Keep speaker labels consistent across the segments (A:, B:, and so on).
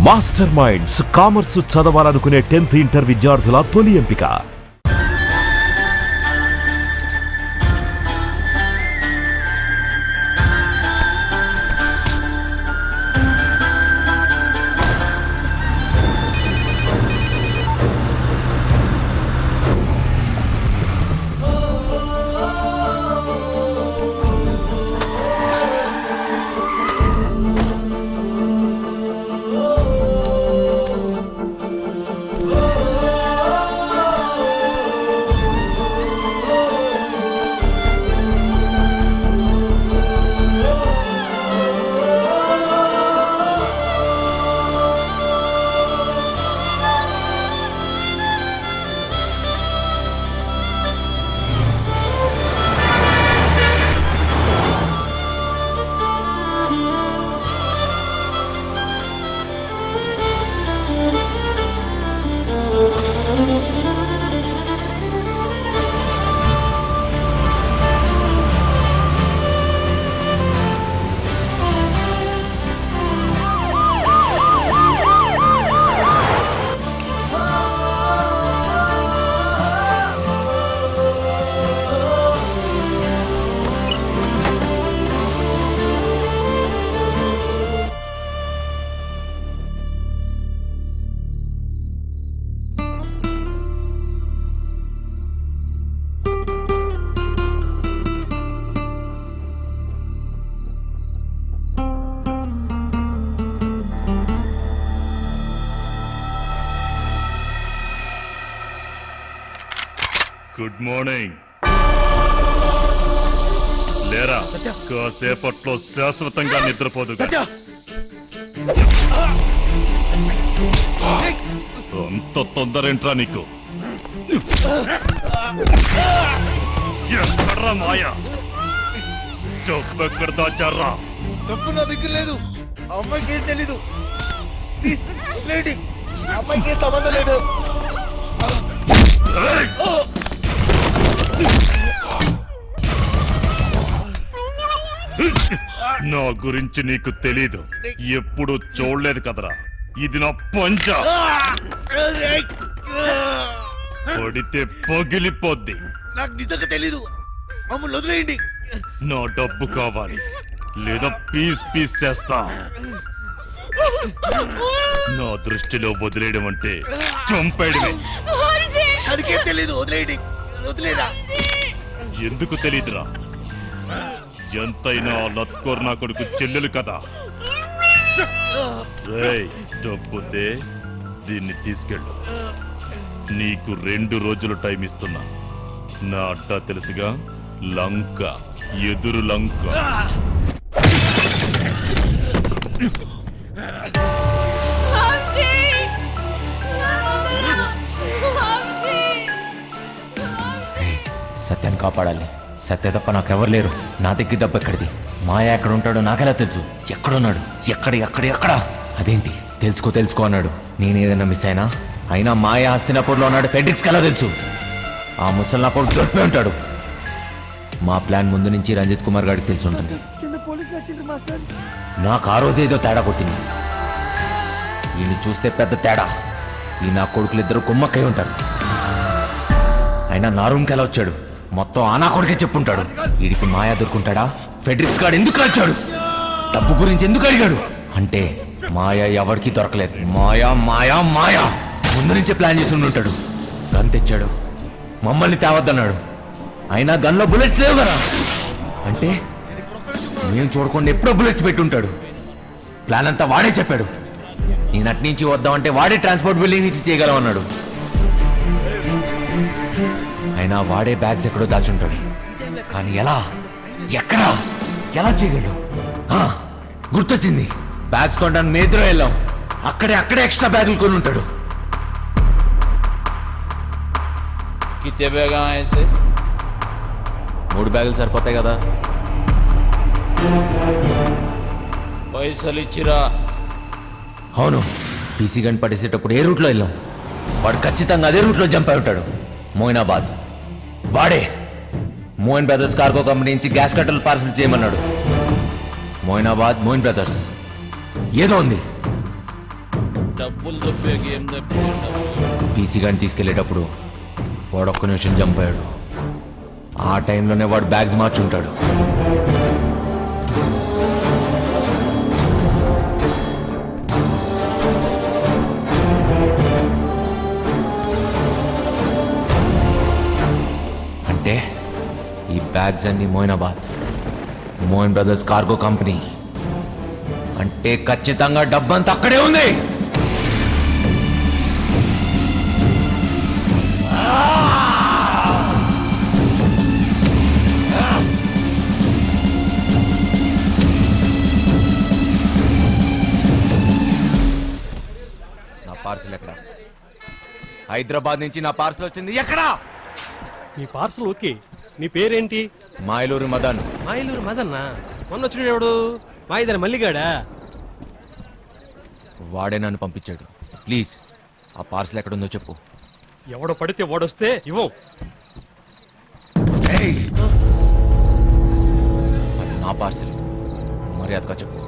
A: Master minds commerce చదవాలనుకునే 10th inter విద్యార్థుల తొలి ఎంపిక.
B: Good morning. లేరా, కాసేపట్లో శాశ్వతంగా నిద్రపోదు. అంత తొందరేంట్రా నీకు? ఎక్కడ్రా మాయా? డబ్బు ఎక్కడ దాచారా?
C: డబ్బు నా దగ్గర లేదు. అమ్మాయికి ఏం తెలీదు. ప్లీజ్ వదిలేయండి. అమ్మాయికి ఏం సంబంధం లేదు.
B: నా గురించి నీకు తెలీదు. ఎప్పుడు చూడలేదు కదరా. ఇది నా పంచ. పడితే పగిలిపోద్ది.
C: నాకు నిజంగా తెలీదు. మమ్మల్ని వదిలేయండి.
B: నా డబ్బు కావాలి, లేదా పీస్ పీస్ చేస్తా. నా దృష్టిలో వదిలేయడం అంటే చంపేయడమే.
C: దానికేం తెలీదు. వదిలేయండి. వదిలేరా.
B: ఎందుకు తెలీదురా? ఎంతైనా లత్కోర్ నా కొడుకు చెల్లెలు కదా. రేయ్, డబ్బుతే దీన్ని తీసుకెళ్ళు. నీకు 2 రోజులు టైం ఇస్తున్నా. నా అడ్డా తెలుసుగా, లంక, ఎదురు లంక.
D: సత్యాన్ని కాపాడాలి. సత్య తప్ప నాకెవరు లేరు. నా దగ్గర దెబ్బ ఎక్కడిది? మాయ ఎక్కడ ఉంటాడో నాకెలా తెలుసు? ఎక్కడున్నాడు? ఎక్కడ? అదేంటి తెలుసుకో అన్నాడు. నేనేదన్నా మిస్ అయినా మాయ హస్తినాపూర్లో ఉన్నాడు. ఫెడ్రిక్స్కి ఎలా తెలుసు? ఆ ముసల్లా కొడుకు దొరికిపోయి ఉంటాడు. మా ప్లాన్ ముందు నుంచి రంజిత్ కుమార్ గారికి తెలిసి ఉంటుంది. నాకు ఆ రోజు ఏదో తేడా కొట్టింది. ఈయన చూస్తే పెద్ద తేడా. ఈ నా కొడుకులు ఇద్దరు కుమ్మక్కై ఉంటారు. అయినా నా రూమ్కి ఎలా వచ్చాడు? మొత్తం ఆ నా కొడుకే చెప్పుంటాడు. వీడికి మాయా దొరుకుంటాడా? ఫెడ్రిక్స్ గాడు ఎందుకు వచ్చాడు? డబ్బు గురించి ఎందుకు అడిగాడు? అంటే మాయా ఎవరికి దొరకలేదు. మాయా ముందు నుంచే ప్లాన్ చేసి ఉంటాడు. గన్ తెచ్చాడు, మమ్మల్ని తేవద్దన్నాడు. అయినా గన్లో బుల్లెట్స్ లేవు కదా. అంటే మేము చూడకుండా ఎప్పుడో బుల్లెట్స్ పెట్టుంటాడు. ప్లాన్ అంతా వాడే చెప్పాడు. నేను అటు నుంచి వద్దామంటే వాడే ట్రాన్స్పోర్ట్ బిల్డింగ్ నుంచి చేయగలం అన్నాడు. అయినా వాడే బ్యాగ్స్ ఎక్కడో దాచుంటాడు. కానీ ఎలా చేయగలడు? గుర్తొచ్చింది. బ్యాగ్స్ కొనడానికి మేద్రో వెళ్ళాం. అక్కడే ఎక్స్ట్రా బ్యాగులు కొని ఉంటాడు.
E: कितने बैग आए ऐसे?
D: 3 బ్యాగులు సరిపోతాయి కదా.
E: పైసలు ఇచ్చిరా?
D: అవును. పీసీ గన్ పట్టేసేటప్పుడు ఏ రూట్లో వెళ్ళాం? వాడు ఖచ్చితంగా అదే రూట్లో జంప్ అయి ఉంటాడు. మోయినాబాద్. వాడే మోయిన్ బ్రదర్స్ కార్గో కంపెనీ నుంచి గ్యాస్ కట్టలు పార్సల్ చేయమన్నాడు. మోయినాబాద్, మోయిన్ బ్రదర్స్ ఏదో ఉంది.
E: డబ్బులు తప్పే గేమ్ తప్పిండవు.
D: పీసీ గారిని తీసుకెళ్లేటప్పుడు వాడు ఒక్క నిమిషం జంప్ అయ్యాడు. ఆ టైంలోనే వాడు బ్యాగ్స్ మార్చుంటాడు. అంటే ఈ బ్యాగ్స్ అన్ని మోయిన్ బ్రదర్స్ కార్గో కంపెనీ అంటే ఖచ్చితంగా డబ్బంతా అక్కడే ఉంది. నా పార్సల్ ఎక్కడ? హైదరాబాద్ నుంచి నా పార్సల్ వచ్చింది ఎక్కడా?
F: నీ పార్సల్ ఓకే. నీ పేరేంటి?
D: మాయలూరు మదన్.
F: మాయలూరు మదన్నా? మొన్న వచ్చినాడు ఎవడు? మాయిదారి మల్లిగాడా?
D: వాడే నన్ను పంపించాడు. ప్లీజ్ ఆ పార్సల్ ఎక్కడుందో చెప్పు.
F: ఎవడో పడితే వాడొస్తే ఇవ్వం.
D: అది నా పార్సల్, మర్యాదగా చెప్పు,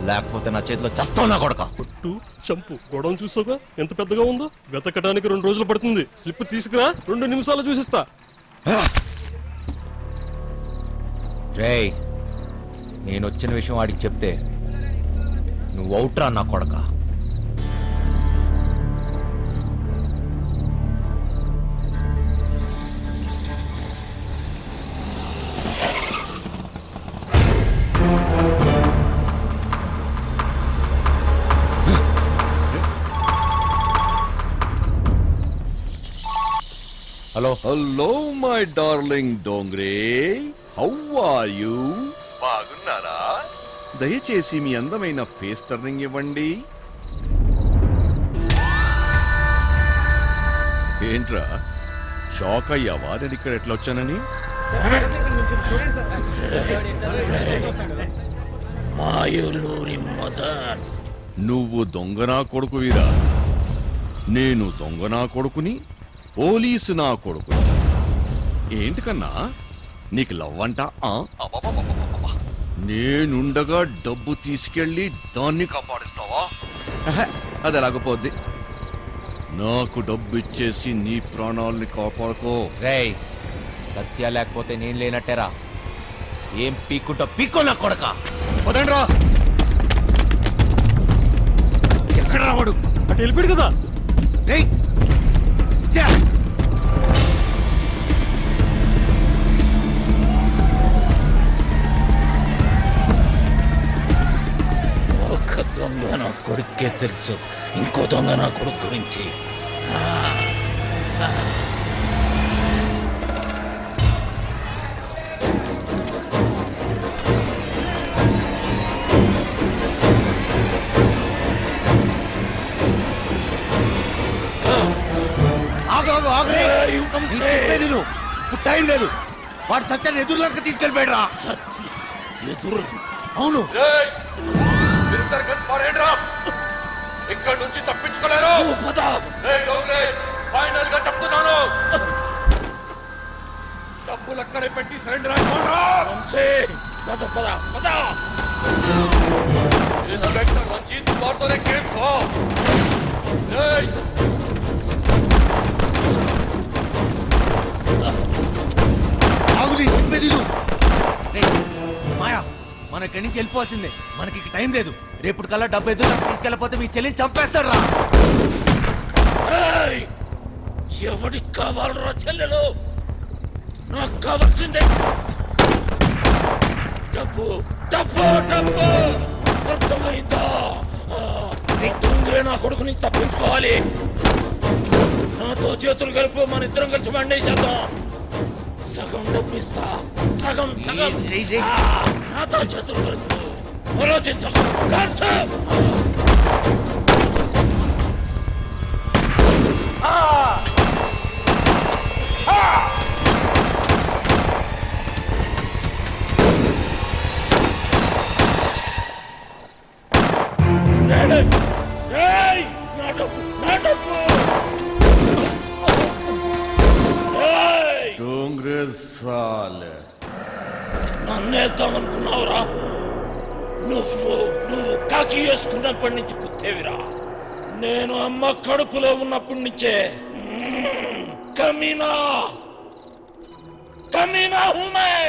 D: లేకపోతే నా చేతిలో చస్తావు నా కొడక.
F: కొట్టు చంపు. గొడవ చూసావుగా ఎంత పెద్దగా ఉందో. వెతకడానికి 2 రోజులు పడుతుంది. స్లిప్ తీసుకురా, 2 నిమిషాలు చూసిస్తా.
D: రేయ్, నేను వచ్చిన విషయం వాడికి చెప్తే నువ్వు అవుట్రా నా కొడక. Hello.
G: Hello my darling Dongre, how are you? బాగున్నారా? దయచేసి మీ అందమైన ఫేస్ టర్నింగ్ ఇవ్వండి. ఏంట్రా షాక్ అయ్యావా నేను ఇక్కడ ఎట్లా వచ్చానని?
E: మాయలూరి మదన్.
G: నువ్వు దొంగనా కొడుకువిరా, నేను దొంగనా కొడుకుని, పోలీసు నా కొడుకు. ఏంటి కన్నా నీకు లవ్ అంట? నేనుండగా డబ్బు తీసుకెళ్ళి దాన్ని కాపాడిస్తావా? అది ఎలాగపోద్ది. నాకు డబ్బు ఇచ్చేసి నీ ప్రాణాలని కాపాడుకో.
D: రేయ్, సత్య లేకపోతే నేను లేనట్టేరా. ఏం పీక్కుంటా పీక్కో నా కొడక.
G: వదండ్రా. ఎక్కడ రావాడు?
F: అటు వెళ్ళిపోయాడు కదా.
G: రేయ్ ఛా!
E: ఒక దొంగ నా కొడుకే తెలుసు, ఇంకో దొంగ నా కొడుకు గురించి.
D: ఇప్పుడు టైం లేదు. వాడు సత్యాన్ని ఎదురులోకి తీసుకెళ్ళిపోయాడు.
E: ఎదురు
D: అవును.
G: ఇక్కడ నుంచి తప్పించుకోలేరు. ఫైనల్ గా చెప్తున్నాను, డబ్బులు అక్కడే పెట్టి సరెండర్ అయిపోరా. ఇన్స్పెక్టర్ రంజిత్ కుమార్తోనే కేమ్స్.
D: మాయా, మనం ఇక్కడి నుంచి వెళ్ళిపోవాల్సిందే. మనకి ఇక టైం లేదు. రేపటి కల్లా డబ్బు ఎదురులోకి తీసుకెళ్ళకపోతే మీ చెల్లిని చంపేస్తాడు రా.
E: ఎవడికి కావాలరా చెల్లెలు? నాకు కావాల్సిందే డబ్బు, డబ్బు, డబ్బు. అర్థమైందా? దొంగలే నా కొడుకుని తప్పించుకోవాలి. నాతో చేతులు కలిపి మన ఇద్దరం కలిసి వండేసేద్దాం. సగం డబ్బిస్తా, సగం సగం. నాతో చేతులు కలిపి ఆలోచించకు. నన్నేద్దామనుకున్నావురా? నువ్వు కాకి వేసుకున్నప్పటి నుంచి కుత్తేవిరా. నేను అమ్మ కడుపులో ఉన్నప్పటి నుంచే కమీనా కమీనా హూ మై.